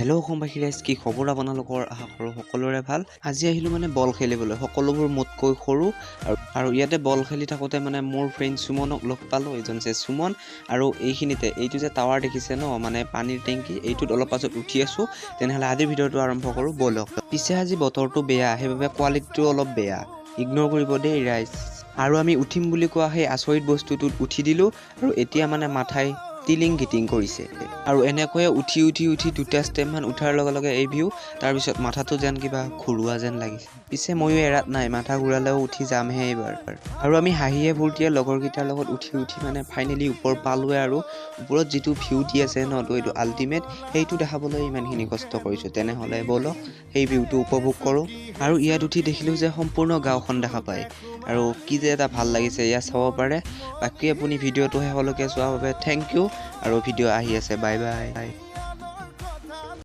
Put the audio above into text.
Hello' অসমবাসী ৰাইজ, কি খবৰ আপোনালোকৰ? আশা কৰোঁ সকলোৰে ভাল। আজি আহিলোঁ মানে বল খেলিবলৈ, সকলোবোৰ মোতকৈ সৰু আৰু ইয়াতে বল খেলি থাকোঁতে মানে মোৰ ফ্ৰেণ্ড সুমনক লগ পালোঁ। এইজন যে সুমন, আৰু এইটো যে টাৱাৰ দেখিছে ন, মানে পানীৰ টেংকি, এইটোত অলপ পাছত উঠি আছোঁ। তেনেহ'লে আজিৰ ভিডিঅ'টো আৰম্ভ কৰোঁ ব'লক। পিছে আজি বতৰটো বেয়া, সেইবাবে কোৱালিটিটো অলপ বেয়া, ইগন'ৰ কৰিব দেই ৰাইজ। আৰু আমি উঠিম বুলি কোৱা সেই আচৰিত বস্তুটোত উঠি দিলোঁ, আৰু এতিয়া মানে মাথাই টিলিং গিটিং কৰিছে। আৰু এনেকৈয়ে উঠি দুটা ষ্টেপমান উঠাৰ লগে লগে এই ভিউ, তাৰপিছত মাথাটো যেন কিবা ঘূৰোৱা যেন লাগিছে। পিছে ময়ো এৰাত নাই, মাথা ঘূৰালেও উঠি যামহে এইবাৰ। আৰু আমি হাঁহিয়ে ফূৰ্তিয়ে লগৰকেইটাৰ লগত উঠি মানে ফাইনেলি ওপৰ পালোৱে। আৰু ওপৰত যিটো ভিউ দি আছে ন, তো এইটো আল্টিমেট, সেইটো দেখাবলৈ ইমানখিনি কষ্ট কৰিছোঁ। তেনেহ'লে ব'লক সেই ভিউটো উপভোগ কৰোঁ। আৰু ইয়াত উঠি দেখিলোঁ যে সম্পূৰ্ণ গাঁওখন দেখা পায়, আৰু কি যে এটা ভাল লাগিছে, ইয়াত চাব পাৰে। বাকী আপুনি ভিডিঅ'টো শেষলৈকে চোৱাৰ বাবে থেংক ইউ, আৰু ভিডিঅ' আহি আছে, বাই বাই।